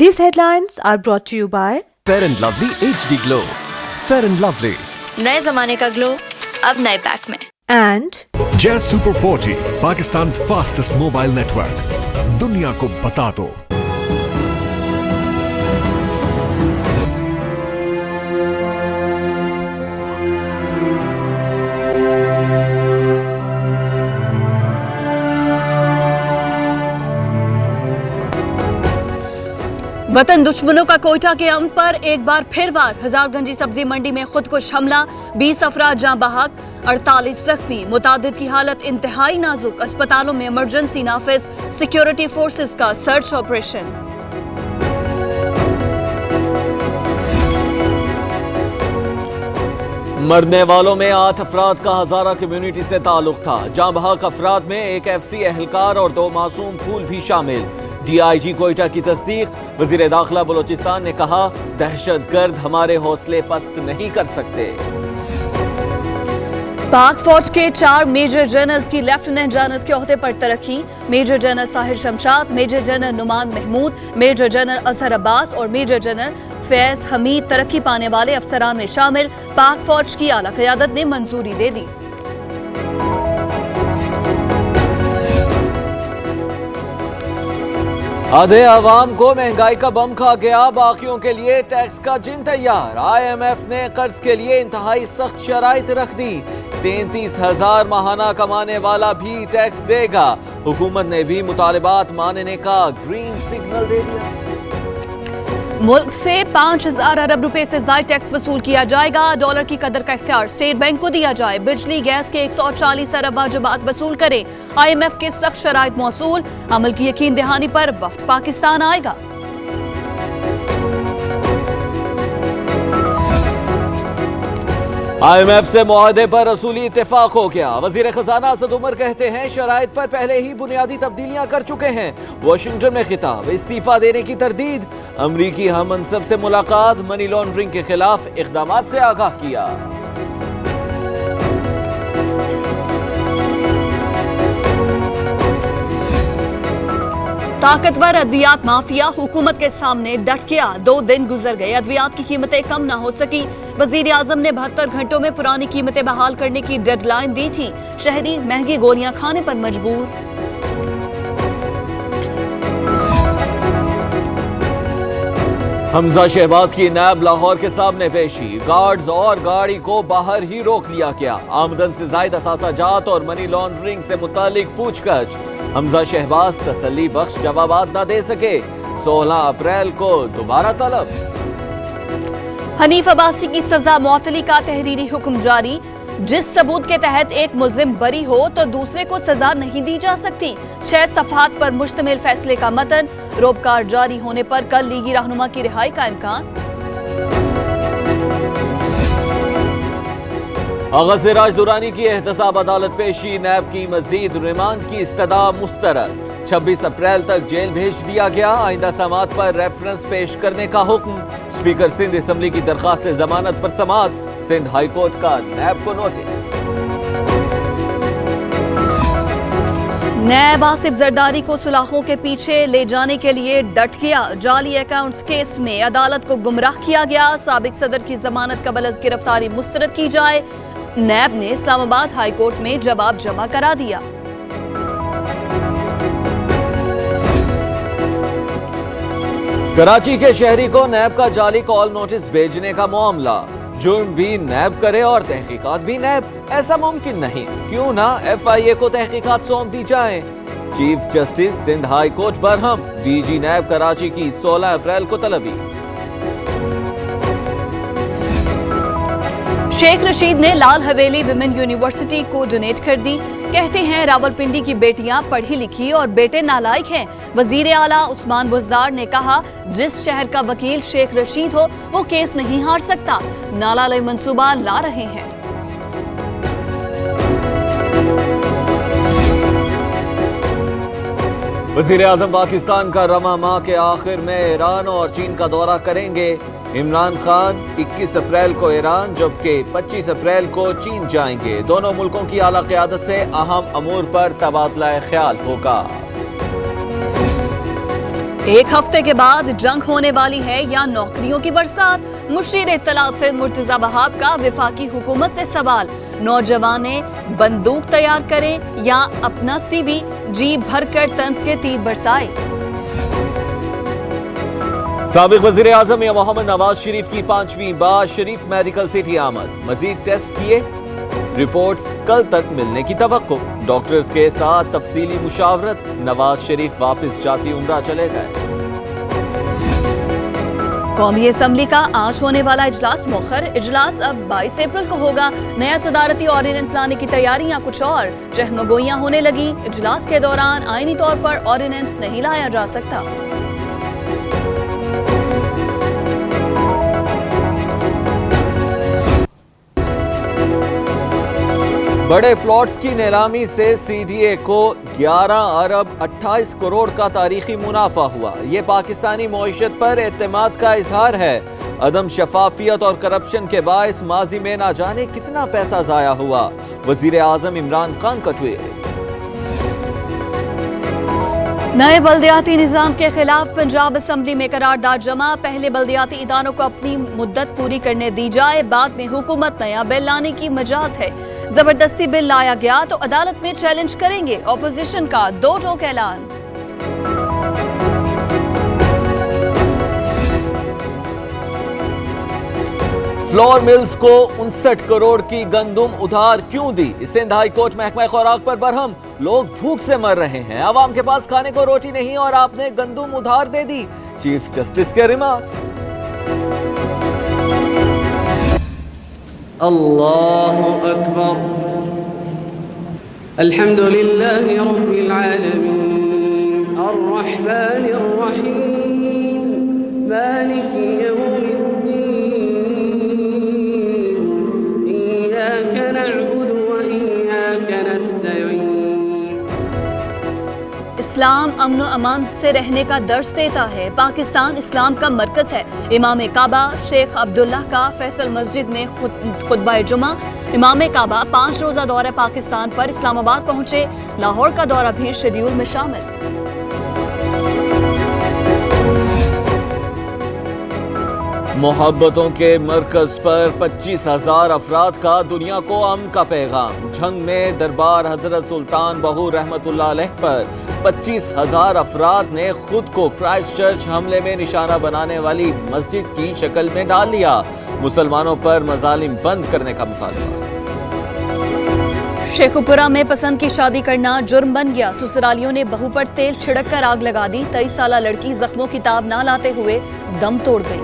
These headlines are brought to you by Fair and Lovely HD Glow. Fair and Lovely. नए जमाने का glow अब नए pack में। and Jazz Super 4G, Pakistan's fastest mobile network. दुनिया को बता दो। वतन दुश्मनों का कोयटा के अमन पर एक बार फिर वार। हजारगंजी सब्जी मंडी में खुदकुश हमला, 20 अफराद जाँ बहक, 48 जख्मी। मुतादिद की हालत इंतहाई नाजुक। अस्पतालों में इमरजेंसी नाफिज, सिक्योरिटी फोर्सेस का सर्च ऑपरेशन। मरने वालों में 8 अफराद का हजारा कम्युनिटी से ताल्लुक था। जाँ बहक अफराद में एक FC एहलकार और 2 मासूम फूल भी शामिल। DIG कोयटा की तस्दीक। वजीर दाखिला बलोचिस्तान ने कहा, दहशतगर्द हमारे हौसले पस्त नहीं कर सकते। पाक फौज के 4 मेजर जनरल्स की लेफ्टिनेंट जनरल के ओहदे पर तरक्की। Major general Sahir Shamshad, major general Noman Mahmood, major general Azhar Abbas और मेजर जनरल फैज हमीद तरक्की पाने वाले अफसरान में शामिल। पाक फौज की आला क़यादत ने मंजूरी दे दी। आधे आवाम को महंगाई का बम खा गया, बाकियों के लिए टैक्स का जिन तैयार। IMF ने कर्ज के लिए इंतहाई सख्त शराइत रख दी। 33,000 माहाना कमाने वाला भी टैक्स देगा। हुकूमत ने भी मुतालिबात मानने का ग्रीन सिग्नल दे दिया। मुल्क से 5,000 अरब रुपए से ज्यादा टैक्स वसूल किया जाएगा। डॉलर की कदर का इख्तियार स्टेट बैंक को दिया जाए। बिजली गैस के 140 अरब वाजिबात वसूल करे। IMF के सख्त शराइत मौसूल। अमल की यकीन दहानी पर वफ्द पाकिस्तान आएगा। IMF से मुआहदे पर रसूली इत्तेफाक हो गया। वजीर खजाना असद उमर कहते हैं, शराइत पर पहले ही बुनियादी तब्दीलियां कर चुके हैं। वाशिंगटन में खिताब, इस्तीफा देने की तरदीद। अमरीकी हम मनसब से मुलाकात, मनी लॉन्ड्रिंग के खिलाफ इक़दामात से आगाह किया। ताकतवर अद्वियात माफिया हुकूमत के सामने डट गया। 2 दिन गुजर गए, अद्वियात की कीमतें कम ना हो सकी। वजीर आजम ने 72 घंटों में पुरानी कीमतें बहाल करने की डेडलाइन दी थी। शहरी महंगी गोलियां खाने पर मजबूर। हमजा शहबाज की नैब लाहौर के सामने पेशी। गार्ड्स और गाड़ी को बाहर ही रोक लिया गया। आमदन से जायद असासा जात और मनी लॉन्ड्रिंग से मुतालिक पूछताछ। हमजा शहबाज तसल्ली बख्श जवाबात न दे सके। 16 अप्रैल को दोबारा तलब। हनीफ अब्बासी की सजा मुअत्तली का तहरीरी हुक्म जारी। जिस सबूत के तहत एक मुल्जिम बरी हो तो दूसरे को सजा नहीं दी जा सकती। 6 सफ़हात पर मुश्तमिल फैसले का मतन। रोबकार जारी होने पर कल लीगी रहनुमा की रिहाई का इम्कान। गज़राज दुरानी की एहतसाब अदालत पेशी। नैब की मजीद रिमांड की इस्तदा मुस्तरद। 26 अप्रैल तक जेल भेज दिया गया। आइंदा समात पर रेफरेंस पेश करने का हुक्म। स्पीकर सिंध असम्बली की दरखास्त जमानत पर समात। सिंध हाई कोर्ट का नैब को नोटिस। नैब आसिफ जरदारी को सुलाखों के पीछे ले जाने के लिए डट गया। जाली अकाउंट्स केस में अदालत को गुमराह किया गया। साबिक सदर की जमानत कबल अज गिरफ्तारी मुस्तरद की जाए। नैब ने इस्लामाबाद हाई कोर्ट में जवाब जमा करा दिया। कराची के शहरी को नैब का जाली कॉल नोटिस भेजने का मामला। जुर्म भी नैब करे और तहकीकात भी नैब, ऐसा मुमकिन नहीं। क्यों ना FIA को तहकीकात सौंप दी जाए। Chief justice Sindh high court बरहम। DG नैब कराची की 16 अप्रैल को तलबी। शेख रशीद ने लाल हवेली विमेन यूनिवर्सिटी को डोनेट कर दी। कहते हैं, रावलपिंडी की बेटियां पढ़ी लिखी और बेटे नालायक हैं। वजीर आला उस्मान बुज़दार ने कहा, जिस शहर का वकील शेख रशीद हो वो केस नहीं हार सकता। नाला लय मंसूबा ला रहे हैं। वजीर आजम पाकिस्तान का रमा माह के आखिर में ईरान और चीन का दौरा करेंगे। इमरान खान 21 अप्रैल को ईरान जबकि 25 अप्रैल को चीन जाएंगे। दोनों मुल्कों की आला क़यादत से अहम अमूर पर तबादला ख्याल होगा। एक हफ्ते के बाद जंग होने वाली है या नौकरियों की बरसात? मुशीर इत्तलात से मुर्तजा वहाब का वफाकी हुकूमत से सवाल। नौजवानें बंदूक तैयार करें या अपना सीवी जी भर कर तंज के तीर बरसाए। साबिक वजीर आजम या मोहम्मद नवाज शरीफ की 5वीं बार शरीफ मेडिकल सिटी आमद। मजीद टेस्ट किए, रिपोर्ट्स कल तक मिलने की तवक्को। डॉक्टर्स के साथ तफसीली मुशावरत। नवाज शरीफ वापस जाती उम्रा चले गए। कौमी असम्बली का आज होने वाला इजलास मौखर। इजलास अब 22 अप्रैल को होगा। नया सदारती ऑर्डिनेंस लाने की तैयारियां कुछ और। चहमगोइयां होने लगी। इजलास के दौरान आईनी तौर पर ऑर्डिनेंस नहीं लाया जा सकता। बड़े प्लॉट्स की नीलामी से सीडीए को 11 अरब 28 करोड़ का तारीखी मुनाफा हुआ। ये पाकिस्तानी मईशत पर एतमाद का इजहार है। अदम शफाफियत और करप्शन के बायस माजी में ना जाने कितना पैसा जाया हुआ। वजीर आजम इमरान खान का ट्वीट। नए बल्दियाती निजाम के खिलाफ पंजाब असम्बली में करारदाद जमा। पहले बल्दियाती इदारों को अपनी मुद्दत पूरी करने दी जाए, बाद में हुकूमत नया बिल लाने की मजाज है। जबरदस्ती बिल लाया गया तो अदालत में चैलेंज करेंगे। ऑपोजिशन का दो टोक ऐलान। फ्लोर मिल्स को 59 करोड़ की गंदुम उधार क्यों दी? सिंध हाई कोर्ट महकमा खुराक पर बरहम। लोग भूख से मर रहे हैं, आवाम के पास खाने को रोटी नहीं और आपने गंदुम उधार दे दी। चीफ जस्टिस के रिमार्क्स। अल्लाहु अकबर। अल्हम्दुलिल्लाहि रब्बिल आलमीन अर्रहमानिर रहीम मालिकी यौमिद्दीन इय्याका नअबुदु व इय्याका नस्तईन। इस्लाम अमन व अमान से रहने का दर्स देता है। पाकिस्तान इस्लाम का मरकज है। इमाम काबा शेख अब्दुल्लाह का फैसल मस्जिद में खुतबा जुमा। इमाम काबा 5 रोजा दौरे पाकिस्तान पर इस्लामाबाद पहुंचे। लाहौर का दौरा भी शेड्यूल में शामिल। मोहब्बतों के मरकज पर 25,000 अफराद का दुनिया को अमन का पैगाम। झंग में दरबार हजरत सुल्तान बहू रहमतुल्लाह अलैह पर 25,000 अफराद ने खुद को क्राइस्ट चर्च हमले में निशाना बनाने वाली मस्जिद की शक्ल में डाल लिया। मुसलमानों पर मजालिम बंद करने का मुतालबा। शेखुपुरा में पसंद की शादी करना जुर्म बन गया। ससुरालियों ने बहू पर तेल छिड़क कर आग लगा दी। 23 साला लड़की जख्मों की ताब ना लाते हुए दम तोड़ गई।